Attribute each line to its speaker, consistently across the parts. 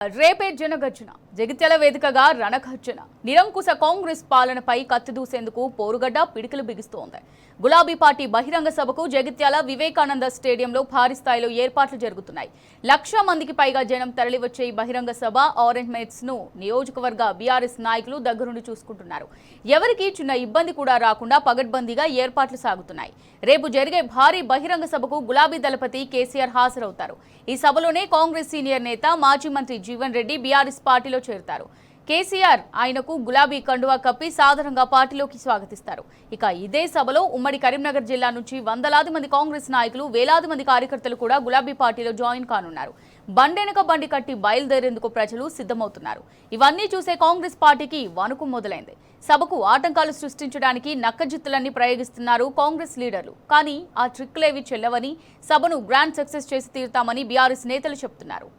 Speaker 1: రేపే జనగర్జన జగిత్యాల వేదికగా రణగర్జన నిరంకుశ కాంగ్రెస్ పాలనపై కత్తి దూసేందుకు పోరుగడ్డ పిడికిలు బిగిస్తోంది. గులాబీ పార్టీ బహిరంగ సభకు జగిత్యాల వివేకానంద స్టేడియంలో భారీ స్థాయిలో ఏర్పాట్లు జరుగుతున్నాయి. 1,00,000 మందికి పైగా జనం తరలివచ్చే ఈ బహిరంగ సభ ఆరెంజ్ మేట్స్ ను నియోజకవర్గ బీఆర్ఎస్ నాయకులు దగ్గరుండి చూసుకుంటున్నారు. ఎవరికి చిన్న ఇబ్బంది కూడా రాకుండా పగడ్బందీగా ఏర్పాట్లు సాగుతున్నాయి. రేపు జరిగే భారీ బహిరంగ సభకు గులాబీ దళపతి కేసీఆర్ హాజరవుతారు. ఈ సభలోనే కాంగ్రెస్ సీనియర్ నేత మాజీ మంత్రి జీవన్ రెడ్డి బీఆర్ఎస్ పార్టీలో చేరుతారు. కేసీఆర్ ఆయనకు గులాబీ కండువా కప్పి సాధారణంగా పార్టీలోకి స్వాగతిస్తారు. ఇక ఇదే సభలో ఉమ్మడి కరీంనగర్ జిల్లా నుంచి వందలాది మంది కాంగ్రెస్ నాయకులు, వేలాది మంది కార్యకర్తలు కూడా గులాబీ పార్టీలో జాయిన్ కానున్నారు. బండెనక బండి కట్టి బయలుదేరేందుకు ప్రజలు సిద్ధమవుతున్నారు. ఇవన్నీ చూసే కాంగ్రెస్ పార్టీకి వణుకు మొదలైంది. సభకు ఆటంకాలు సృష్టించడానికి నక్కజిత్తులన్నీ ప్రయోగిస్తున్నారు కాంగ్రెస్ లీడర్లు. కానీ ఆ ట్రిక్లేవి చెల్లవని, సభను గ్రాండ్ సక్సెస్ చేసి తీరుతామని బీఆర్ఎస్ నేతలు చెబుతున్నారు.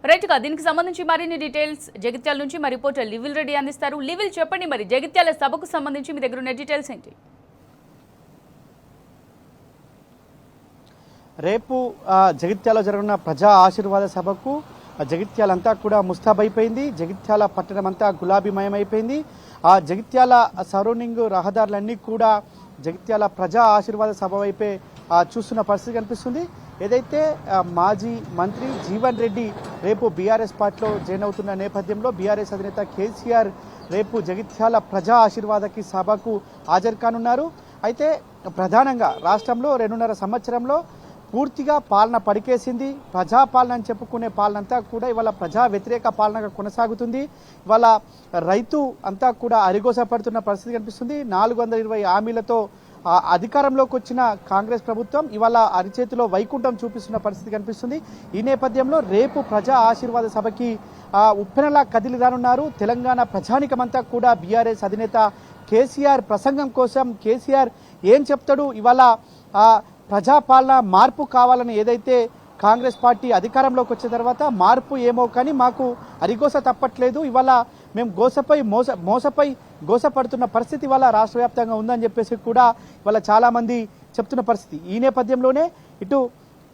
Speaker 1: రైట్గా దీనికి సంబంధించి మరిన్ని డీటెయిల్స్ జగిత్యాల నుంచి మా రిపోర్టర్ లివిల్ రెడ్డి అందిస్తారు. లివిల్, చెప్పండి, మరి జగిత్యాల సభకు సంబంధించి మీ దగ్గర ఉన్న డీటెయిల్స్ ఏంటి?
Speaker 2: రేపు జగిత్యాల జరగనున్న ప్రజా ఆశీర్వాద సభకు జగిత్యాలంతా కూడా ముస్తాబైపోయింది. జగిత్యాల పట్టణం అంతా గులాబీమయమైపోయింది. ఆ జగిత్యాల సరౌండింగ్ రహదారులన్నీ కూడా జగిత్యాల ప్రజా ఆశీర్వాద సభ వైపే చూస్తున్న పరిస్థితి కనిపిస్తుంది. ఏదైతే మాజీ మంత్రి జీవన్ రెడ్డి రేపు బీఆర్ఎస్ పార్టీలో జాయిన్ అవుతున్న నేపథ్యంలో బీఆర్ఎస్ అధినేత కేసీఆర్ రేపు జగిత్యాల ప్రజా ఆశీర్వాదకి సభకు హాజరు కానున్నారు. అయితే ప్రధానంగా రాష్ట్రంలో 2.5 సంవత్సరంలో పూర్తిగా పాలన పడికేసింది. ప్రజాపాలన అని చెప్పుకునే పాలన అంతా కూడా ఇవాళ ప్రజా వ్యతిరేక పాలనగా కొనసాగుతుంది. ఇవాళ రైతు అంతా కూడా అరిగోసపడుతున్న పరిస్థితి కనిపిస్తుంది. 420 హామీలతో అధికారంలోకి వచ్చిన కాంగ్రెస్ ప్రభుత్వం ఇవాళ అరిచేతిలో వైకుంఠం చూపిస్తున్న పరిస్థితి కనిపిస్తుంది. ఈ నేపథ్యంలో రేపు ప్రజా ఆశీర్వాద సభకి ఉప్పెనలా కదిలి రానున్నారు. తెలంగాణ ప్రజానికమంతా కూడా బీఆర్ఎస్ అధినేత కేసీఆర్ ప్రసంగం కోసం కేసీఆర్ ఏం చెప్తాడు, ఇవాళ ప్రజాపాలన మార్పు కావాలని ఏదైతే కాంగ్రెస్ పార్టీ అధికారంలోకి వచ్చిన తర్వాత మార్పు ఏమో కానీ మాకు అరిగోస తప్పట్లేదు, ఇవాళ మేము మోసపై గోసపడుతున్న పరిస్థితి ఇవాళ రాష్ట్ర వ్యాప్తంగా ఉందని చెప్పేసి కూడా ఇవాళ చాలామంది చెప్తున్న పరిస్థితి. ఈ నేపథ్యంలోనే ఇటు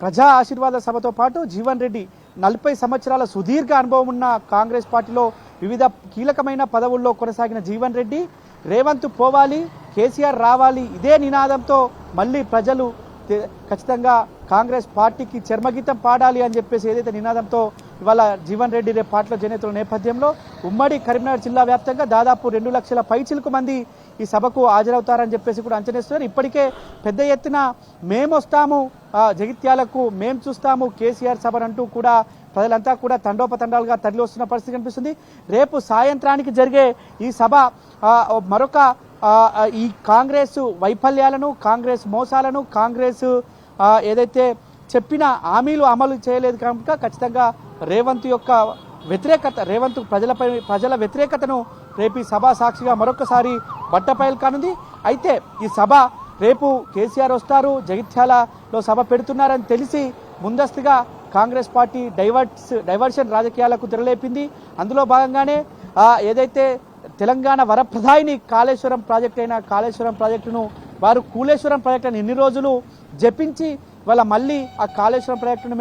Speaker 2: ప్రజా ఆశీర్వాద సభతో పాటు జీవన్ రెడ్డి 40 సంవత్సరాల సుదీర్ఘ అనుభవం ఉన్న కాంగ్రెస్ పార్టీలో వివిధ కీలకమైన పదవుల్లో కొనసాగిన జీవన్ రెడ్డి రేవంత్ పోవాలి, కేసీఆర్ రావాలి, ఇదే నినాదంతో మళ్ళీ ప్రజలు ఖచ్చితంగా కాంగ్రెస్ పార్టీకి చర్మగీతం పాడాలి అని చెప్పేసి ఏదైతే నినాదంతో ఇవాళ జీవన్ రెడ్డి రేపు పార్టీలో జాయిన్ అవుతున్న నేపథ్యంలో ఉమ్మడి కరీంనగర్ జిల్లా వ్యాప్తంగా దాదాపు 2 లక్షల పైచిలకు మంది ఈ సభకు హాజరవుతారని చెప్పేసి కూడా అంచనేస్తున్నారు. ఇప్పటికే పెద్ద ఎత్తున మేమొస్తాము జగిత్యాలకు, మేము చూస్తాము కేసీఆర్ సభనంటూ కూడా ప్రజలంతా కూడా తండోపతండాలుగా తరలి వస్తున్న పరిస్థితి కనిపిస్తుంది. రేపు సాయంత్రానికి జరిగే ఈ సభ మరొక ఈ కాంగ్రెస్ వైఫల్యాలను, కాంగ్రెస్ మోసాలను, కాంగ్రెస్ ఏదైతే చెప్పిన హామీలు అమలు చేయలేదు కనుక ఖచ్చితంగా రేవంత్ యొక్క వ్యతిరేకత, రేవంత్ ప్రజల వ్యతిరేకతను రేపు ఈ సభ సాక్షిగా మరొకసారి బట్టపయలు కానుంది. అయితే ఈ సభ రేపు కేసీఆర్ వస్తారు, జగిత్యాలలో సభ పెడుతున్నారని తెలిసి ముందస్తుగా కాంగ్రెస్ పార్టీ డైవర్షన్ రాజకీయాలకు తెరలేపింది. అందులో భాగంగానే ఏదైతే తెలంగాణ వరప్రదాయిని కాళేశ్వరం ప్రాజెక్ట్ అయిన కాళేశ్వరం ప్రాజెక్టును వారు కూలేశ్వరం ప్రాజెక్టును ఎన్ని రోజులు జపించి వాళ్ళ మళ్ళీ ఆ కాళేశ్వరం ప్రాజెక్టును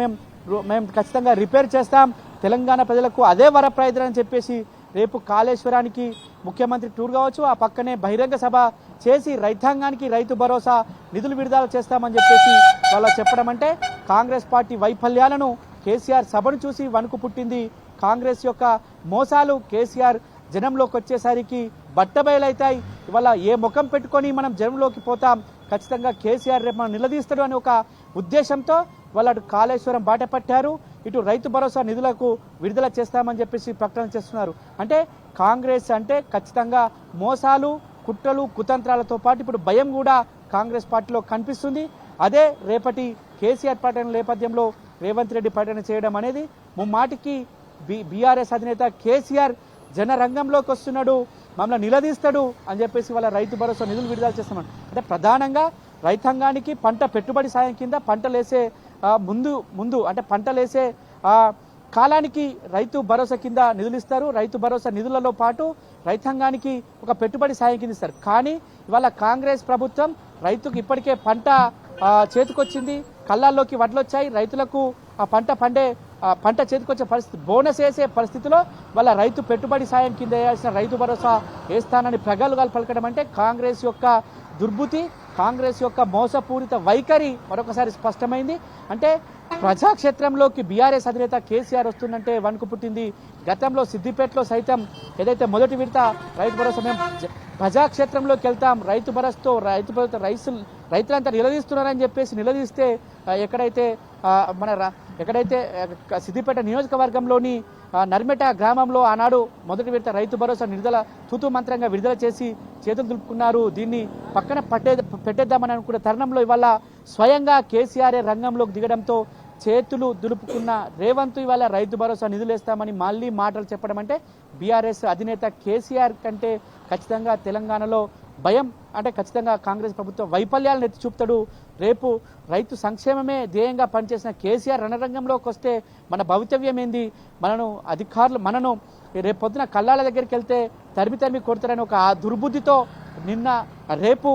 Speaker 2: మేము ఖచ్చితంగా రిపేర్ చేస్తాం, తెలంగాణ ప్రజలకు అదే వరప్రదాయం అని చెప్పేసి రేపు కాళేశ్వరానికి ముఖ్యమంత్రి టూర్ కావచ్చు, ఆ పక్కనే బహిరంగ సభ చేసి రైతాంగానికి రైతు భరోసా నిధులు విడుదల చేస్తామని చెప్పేసి వాళ్ళ చెప్పడం అంటే కాంగ్రెస్ పార్టీ వైఫల్యాలను కేసీఆర్ సభను చూసి వణుకు పుట్టింది. కాంగ్రెస్ యొక్క మోసాలు కేసీఆర్ జనంలోకి వచ్చేసరికి బట్టబయలవుతాయి. ఇవాళ ఏ ముఖం పెట్టుకొని మనం జనంలోకి పోతాం, ఖచ్చితంగా కేసీఆర్ రేపు మనం నిలదీస్తాడు అనే ఒక ఉద్దేశంతో వాళ్ళు కాళేశ్వరం బాట పట్టారు, ఇటు రైతు భరోసా నిధులకు విడుదల చేస్తామని చెప్పేసి ప్రకటన చేస్తున్నారు. అంటే కాంగ్రెస్ అంటే ఖచ్చితంగా మోసాలు, కుట్రలు, కుతంత్రాలతో పాటు ఇప్పుడు భయం కూడా కాంగ్రెస్ పార్టీలో కనిపిస్తుంది. అదే రేపటి కేసీఆర్ పర్యటన నేపథ్యంలో రేవంత్ రెడ్డి పర్యటన చేయడం అనేది ముమ్మాటికి బీఆర్ఎస్ అధినేత కేసీఆర్ జనరంగంలోకి వస్తున్నాడు, మమ్మల్ని నిలదీస్తాడు అని చెప్పేసి వాళ్ళ రైతు భరోసా నిధులు విడుదల చేస్తామని. అంటే ప్రధానంగా రైతాంగానికి పంట పెట్టుబడి సాయం కింద పంటలేసే ముందు అంటే పంటలేసే కాలానికి రైతు భరోసా కింద నిధులు ఇస్తారు. రైతు భరోసా నిధులలో పాటు రైతాంగానికి ఒక పెట్టుబడి సాయం కింద ఇస్తారు. కానీ ఇవాళ కాంగ్రెస్ ప్రభుత్వం రైతుకు ఇప్పటికే పంట చేతికొచ్చింది, కళ్ళాల్లోకి వడ్లొచ్చాయి, రైతులకు ఆ పంట చేతికొచ్చే పరిస్థితి, బోనస్ వేసే పరిస్థితిలో వాళ్ళ రైతు పెట్టుబడి సాయం కింద వేయాల్సిన రైతు భరోసా వేస్తానని ప్రగల్భాలు పలకడం అంటే కాంగ్రెస్ యొక్క దుర్బుద్ధి, కాంగ్రెస్ యొక్క మోసపూరిత వైఖరి మరొకసారి స్పష్టమైంది. అంటే ప్రజాక్షేత్రంలోకి బీఆర్ఎస్ అధినేత కేసీఆర్ వస్తుందంటే వణుకు పుట్టింది. గతంలో సిద్దిపేటలో సైతం ఏదైతే మొదటి విడత రైతు భరోసా మేము ప్రజాక్షేత్రంలోకి వెళ్తాం, రైతు భరోసాతో రైతులంతా నిలదీస్తున్నారని చెప్పేసి నిలదీస్తే ఎక్కడైతే సిద్దిపేట నియోజకవర్గంలోని నర్మెట గ్రామంలో ఆనాడు మొదటి విడత రైతు భరోసా తూతూ మంత్రంగా విడుదల చేసి చేతులు దులుపుకున్నారు. దీన్ని పక్కన పెట్టేద్దామని అనుకున్న తరుణంలో ఇవాళ స్వయంగా కేసీఆర్ రంగంలోకి దిగడంతో చేతులు దులుపుకున్న రేవంత్ ఇవాళ రైతు భరోసా నిధులు వేస్తామని మళ్ళీ మాటలు చెప్పడం అంటే బీఆర్ఎస్ అధినేత కేసీఆర్ కంటే ఖచ్చితంగా తెలంగాణలో భయం, అంటే ఖచ్చితంగా కాంగ్రెస్ ప్రభుత్వం వైఫల్యాలను ఎత్తి చూపుతాడు. రేపు రైతు సంక్షేమమే ధ్యేయంగా పనిచేసిన కేసీఆర్ రణరంగంలోకి వస్తే మన భవితవ్యం ఏంది, మనను రేపు పొద్దున కళ్ళాల దగ్గరికి వెళ్తే తరిమి కొడతారని ఒక దుర్బుద్ధితో రేపు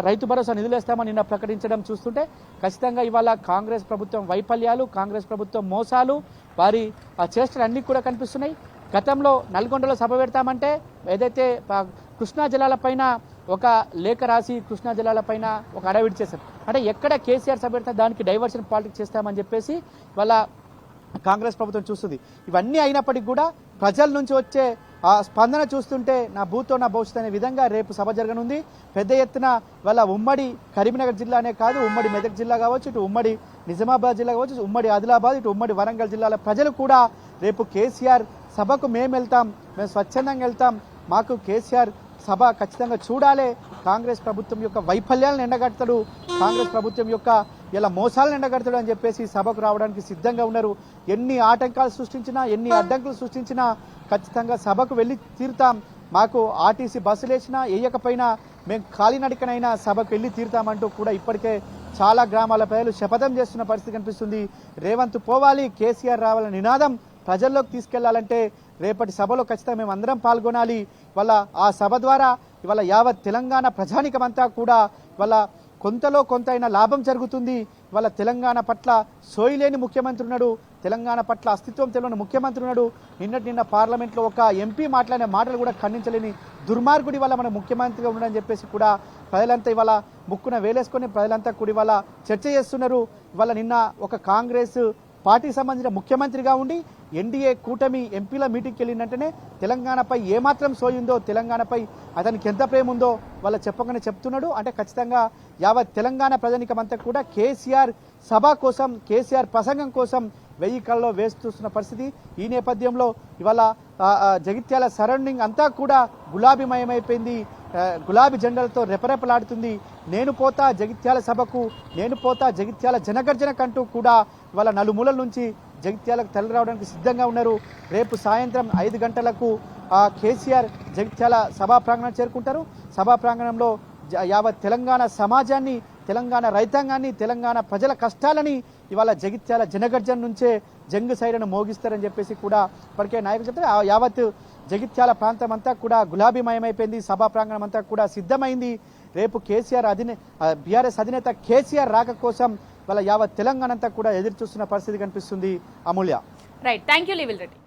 Speaker 2: రైతు భరోసా నిధులేస్తామని నిన్న ప్రకటించడం చూస్తుంటే ఖచ్చితంగా ఇవాళ కాంగ్రెస్ ప్రభుత్వం వైఫల్యాలు, కాంగ్రెస్ ప్రభుత్వం మోసాలు, వారి చేష్టలు అన్నీ కూడా కనిపిస్తున్నాయి. గతంలో నల్గొండలో సభ పెడతామంటే ఏదైతే కృష్ణా జలాలపైన ఒక లేఖ రాసి కృష్ణా జలాలపైన ఒక అడవిడి చేశారు. అంటే ఎక్కడ కేసీఆర్ సభ పెడతా దానికి డైవర్షన్ పాలిటిక్స్ చేస్తామని చెప్పేసి వాళ్ళ కాంగ్రెస్ ప్రభుత్వం చూస్తుంది. ఇవన్నీ అయినప్పటికీ కూడా ప్రజల నుంచి వచ్చే స్పందన చూస్తుంటే నా భూతో నా భవిష్యత్ అనే విధంగా రేపు సభ జరగనుంది. పెద్ద ఎత్తున వాళ్ళ ఉమ్మడి కరీంనగర్ జిల్లానే కాదు, ఉమ్మడి మెదక్ జిల్లా కావచ్చు, ఇటు ఉమ్మడి నిజామాబాద్ జిల్లా కావచ్చు, ఉమ్మడి ఆదిలాబాద్, ఇటు ఉమ్మడి వరంగల్ జిల్లాల ప్రజలు కూడా రేపు కేసీఆర్ సభకు మేము స్వచ్ఛందంగా వెళ్తాం, మాకు కేసీఆర్ సభ ఖచ్చితంగా చూడాలి, కాంగ్రెస్ ప్రభుత్వం యొక్క వైఫల్యాలను ఎండగడతాడు, కాంగ్రెస్ ప్రభుత్వం యొక్క ఇలా మోసాలను ఎండగడతాడు అని చెప్పేసి సభకు రావడానికి సిద్ధంగా ఉన్నారు. ఎన్ని ఆటంకాలు సృష్టించినా, ఎన్ని అడ్డంకులు సృష్టించినా ఖచ్చితంగా సభకు వెళ్ళి తీరుతాం. మాకు ఆర్టీసీ బస్సులు వేసినా వేయకపోయినా మేము కాలినడకనైనా సభకు వెళ్ళి తీరుతామంటూ కూడా ఇప్పటికే చాలా గ్రామాల ప్రజలు శపథం చేస్తున్న పరిస్థితి కనిపిస్తుంది. రేవంత్ పోవాలి, కేసీఆర్ రావాలనే నినాదం ప్రజల్లోకి తీసుకెళ్లాలంటే రేపటి సభలో ఖచ్చితంగా మేము అందరం పాల్గొనాలి. వాళ్ళ ఆ సభ ద్వారా ఇవాళ యావత్ తెలంగాణ ప్రజానికమంతా కూడా ఇవాళ కొంతలో కొంత అయినా లాభం జరుగుతుంది. ఇవాళ తెలంగాణ పట్ల సోయిలేని ముఖ్యమంత్రి ఉన్నాడు, తెలంగాణ పట్ల అస్తిత్వం తెలియని ముఖ్యమంత్రి ఉన్నాడు. నిన్న పార్లమెంట్లో ఒక ఎంపీ మాట్లాడిన మాటలు కూడా ఖండించలేని దుర్మార్గుడి వల్ల మన ముఖ్యమంత్రిగా ఉన్నాడని చెప్పేసి కూడా ప్రజలంతా ఇవాళ ముక్కున వేలేసుకొని ప్రజలంతా కూడా ఇవాళ చర్చ చేస్తున్నారు. ఇవాళ నిన్న ఒక కాంగ్రెస్ పార్టీకి సంబంధించిన ముఖ్యమంత్రిగా ఉండి ఎన్డీఏ కూటమి ఎంపీల మీటింగ్కి వెళ్ళినట్టునే తెలంగాణపై ఏమాత్రం సోయుందో, తెలంగాణపై అతనికి ఎంత ప్రేమ ఉందో వాళ్ళు చెప్పగానే చెప్తున్నాడు. అంటే ఖచ్చితంగా యావత్ తెలంగాణ ప్రజానికమంతా కూడా కేసీఆర్ సభ కోసం, కేసీఆర్ ప్రసంగం కోసం 1000 కళ్ళలో వేస్తున్న పరిస్థితి. ఈ నేపథ్యంలో ఇవాళ జగిత్యాల సరౌండింగ్ అంతా కూడా గులాబీమయమైపోయింది, గులాబీ జెండాలతో రెపరెపలాడుతుంది. నేను పోతా జగిత్యాల సభకు, నేను పోతా జగిత్యాల జనగర్జన కంటూ కూడా ఇవాళ నలుమూలల నుంచి జగిత్యాలకు తరలి రావడానికి సిద్ధంగా ఉన్నారు. రేపు సాయంత్రం 5 గంటలకు కేసీఆర్ జగిత్యాల సభా ప్రాంగణం చేరుకుంటారు. సభా ప్రాంగణంలో యావత్ తెలంగాణ సమాజాన్ని, తెలంగాణ రైతాంగాన్ని, తెలంగాణ ప్రజల కష్టాలని ఇవాళ జగిత్యాల జనగర్జన నుంచే జంగు సైరను మోగిస్తారని చెప్పేసి కూడా ఇప్పటికే నాయకులు చెప్తారు. యావత్ జగిత్యాల ప్రాంతం అంతా కూడా గులాబీమయమైపోయింది, సభా ప్రాంగణం అంతా కూడా సిద్ధమైంది. రేపు బీఆర్ఎస్ అధినేత కేసీఆర్ రాక కోసం వాళ్ళ యావత్ తెలంగాణ అంతా కూడా ఎదురు చూస్తున్న పరిస్థితి కనిపిస్తుంది. అమూల్య.
Speaker 1: రైట్, థ్యాంక్ యూ లీవిల్ రెడ్డి.